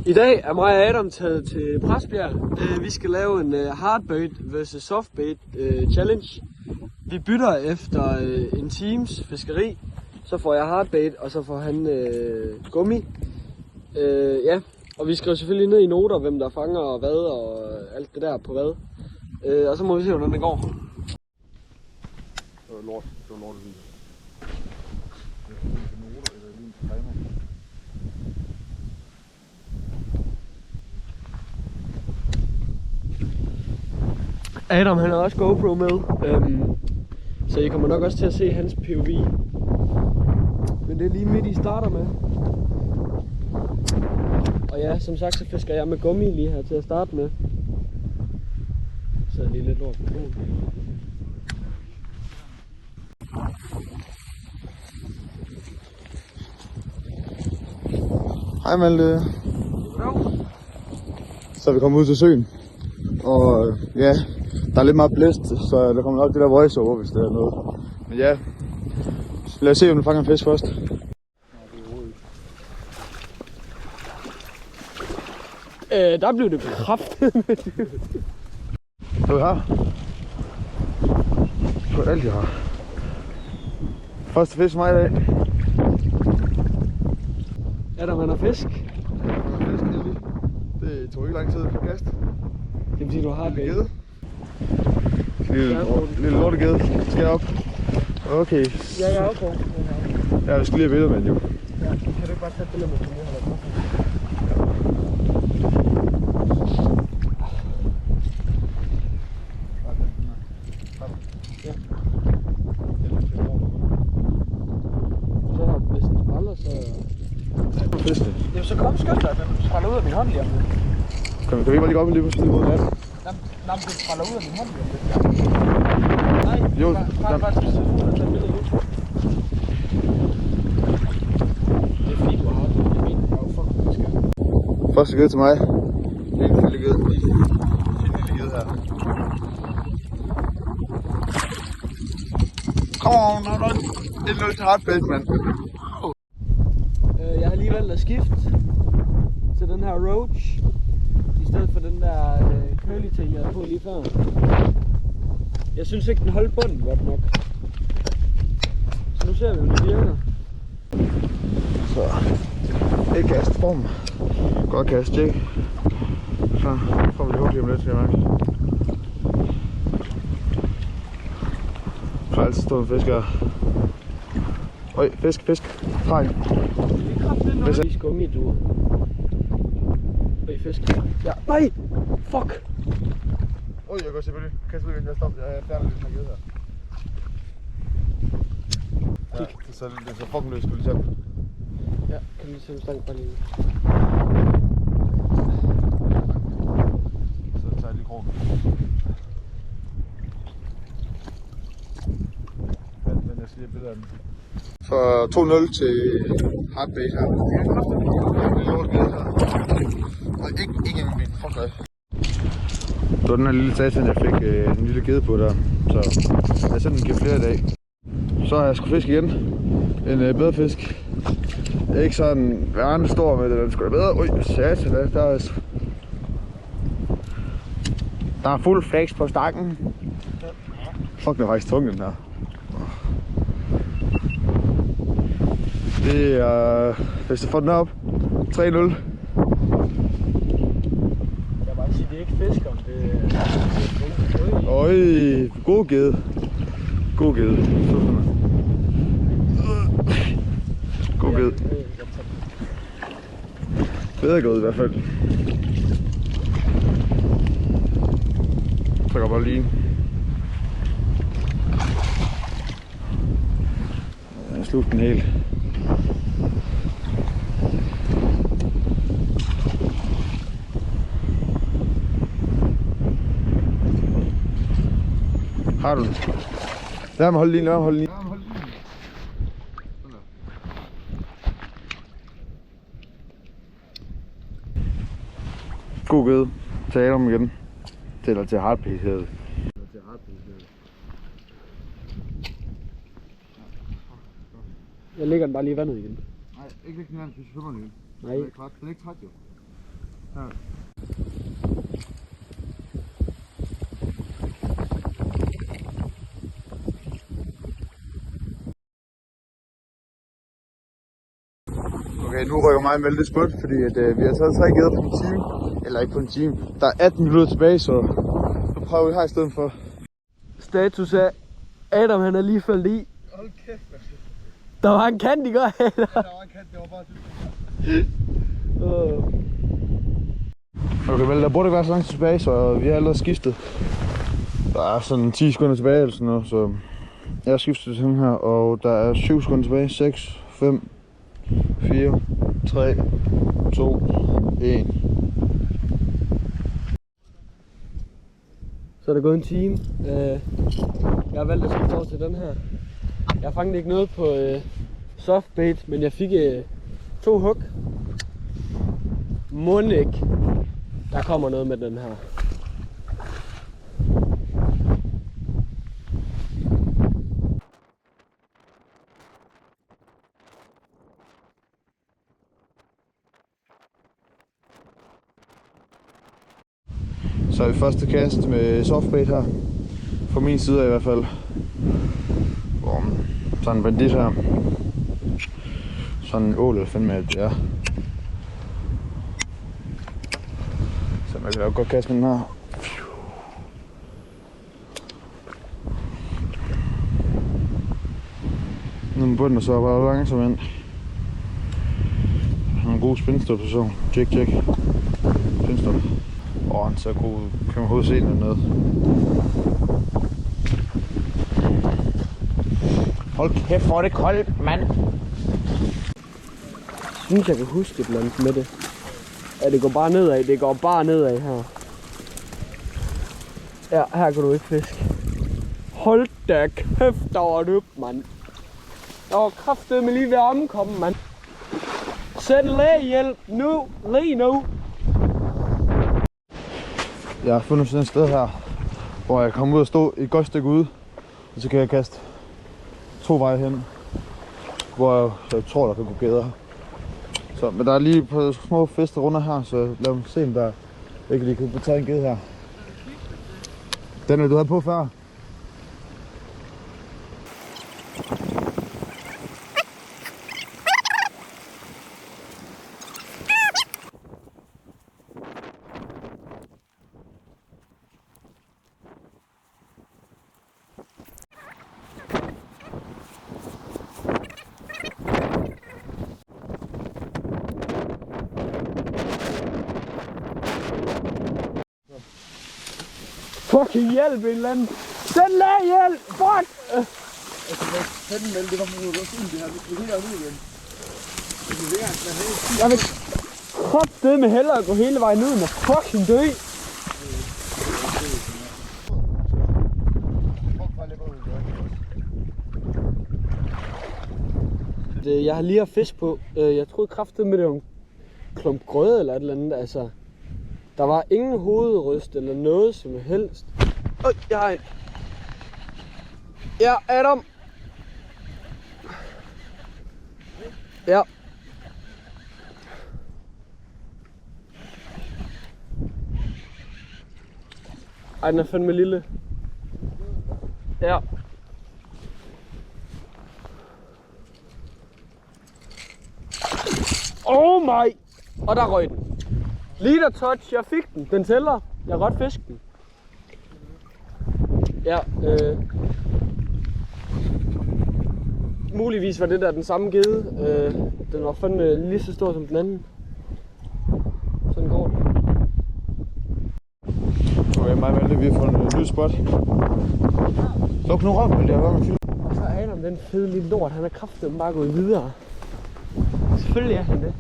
I dag er mig og Adam taget til Præstbjerg. Vi skal lave en hardbait vs softbait challenge. Vi bytter efter en times fiskeri. Så får jeg hardbait, og så får han gummi. Ja, og vi skriver selvfølgelig ned i noter, hvem der fanger og hvad og alt det der på hvad. Og så må vi se, hvordan det går. Det var lort. Det var lortet. Adam han har også GoPro med, så I kommer nok også til at se hans POV. Men det er lige midt I starter med. Og ja, som sagt så fisker jeg med gummi lige her til at starte med. Så er lige lidt lort på krogen. Hej Malte. Så er vi kommet ud til søen. Og ja, der er lidt meget blæst, så der kommer nok det der voiceover, hvis det er noget. Men ja, lad os se, om du fanger en fisk først. Der blev det kraftigt. Så vi har. Så alt jeg har. Første fisk for mig i dag. Adam han har fisk. Det tog ikke lang tid for kast. Det vil sige, du har bait. Lille lortegede. Skal jeg op? Okay. Ja, jeg er oppe på. Ja, vi skal lige have billeder med den jo. Ja, kan du ikke bare tage et billede med den her? Ja. Så hvis den spræller, så... Jamen så kom skynd dig, den spræller ud af min hånd lige om lidt. Kan vi bare lige gå op lige på stedet? Nej, den spræller ud af min hånd lige om lidt. Nej, jo, bare til telefonen og tage et billede ud. Det er fint, du har det. Jeg mener, jeg er jo fucking skøn. Første gede til mig. Lille gede. Lille gede her. Come on, no, no. Det er lidt hardbait, mand. Jeg har lige valgt at skifte til den her roach i stedet for den der curly ting, jeg havde på lige før. Jeg synes ikke, den holdt bunden godt nok. Så nu ser vi, om det virker. Så, et kast, bum. Godt kast, tjek. Så får vi lige hugget om lidt, skal jeg mærke. Så altid stå en fisk her. Øj, fisk. Træk. Fisk. Fisk gummidur. Øj, fisk. Ja. Nej! Fuck! Oj, jeg går selvfølgelig. Kast ud igen, jeg stopper. Jeg er færdig lidt, her her. Ja, det er så fucking løs, skulle du tage. Ja, kan du lige se en stang bare lige. Så tager jeg lige krogen. Men jeg skal lige have billeder af den. For 2-0 til hardbait her. Det er lort gede her. Og ikke en min. Fuck dig. Det var den her lille satan, jeg fik en lille gede på der. Så jeg sendte den giver flere i dag. Så har jeg sgu fisk igen. En bedre fisk. Det er ikke sådan værende stor med det, den skulle da bedre. Ui, satan, der er fuld flex på stakken. Fuck, den er faktisk tung, den her. Det er, hvis du får den op, 3-0. Jeg vil bare sige, det er ikke fisk, om det er... Øj, god gede. God gede. God gede. Bedre gede i hvert fald. Så går bare lige. Jeg slutter den helt. Har du den? Lad mig holde lige, Sådan der. God gede. Tag om igen. Til hardbait. Jeg lægger den bare lige i vandet igen. Nej, ikke lægge den i vandet, hvis du svømmer den igen. Nej. Den er ikke træt jo. Ja. Okay, nu rykker mig med lidt spot, fordi at, vi har taget 3 geder på en time. Eller ikke på en time. Der er 18 minutter tilbage, så nu prøver vi her i stedet for. Status af Adam, han er lige faldet i. Hold kæft, der var en kant i går. Ja, der var en kant, det var bare Okay, vel, der burde ikke være så langt tilbage, så vi har allerede skiftet. Der er sådan 10 sekunder tilbage eller sådan noget, så jeg har skiftet til den her, og der er 7 sekunder tilbage. 6, 5, 4, 3, 2, 1. Så er der gået en time. Jeg har valgt at skifte over til den her. Jeg fangede ikke noget på softbait, men jeg fik 2 hug. Mon ikke, der kommer noget med den her. Så er vi første kast med softbait her. Fra min side i hvert fald. Sådan en bandit her. Sådan en ål, eller fandme at det er. Så man kan lave godt kast med den her. Nu er bunden, og så er bare langsomt ind. Han har en god spindstop-position. Check. Spindstop. Og så kan man hovedet se noget. Hold kæft, hvor er det koldt, mand! Jeg synes, jeg kan huske et eller andet med det. Ja, det går bare nedad. Det går bare nedad her. Ja, her kan du ikke fiske. Hold da kæft, der var dybt, mand. Der var kraftedeme lige ved at omkomme, mand. Sæt lægehjælp nu, lige nu. Jeg har fundet sådan et sted her, hvor jeg kommer ud og stå et godt stykke ude, og så kan jeg kaste 2 veje hen, hvor jeg tror, der kan gå geder. Så, men der er lige på små fester runder her, så lad mig se, om der ikke lige kan tage en ged her. Den er du havde på før. Fucking hjælp en eller anden. Send lægehjælp! Fuck! Fanden vel, det var på det her, vi kan ud igen. Jeg vil kraftedeme hellere gå hele vejen ud og fucking dø. Jeg har lige haft fisk på. Jeg troede kraftedeme, det var en klump grøde eller et eller andet. Altså, der var ingen hovedryst eller noget som helst. Jeg har en. Ja, Adam. Ja. Ej, den er fandme lille. Ja. Oh my! Og der røg den. Leader touch, jeg fik den. Den tæller. Jeg har godt fisket den. Ja, muligvis var det der den samme gede. Den var fandme lige så stor som den anden. Sådan går det. Okay, mig og vi har fundet et nyt spot. Luk nu røven, det har været med film. Og så er Adam, den fede lille lort, han er kraftedeme bare gået videre. Selvfølgelig er han det.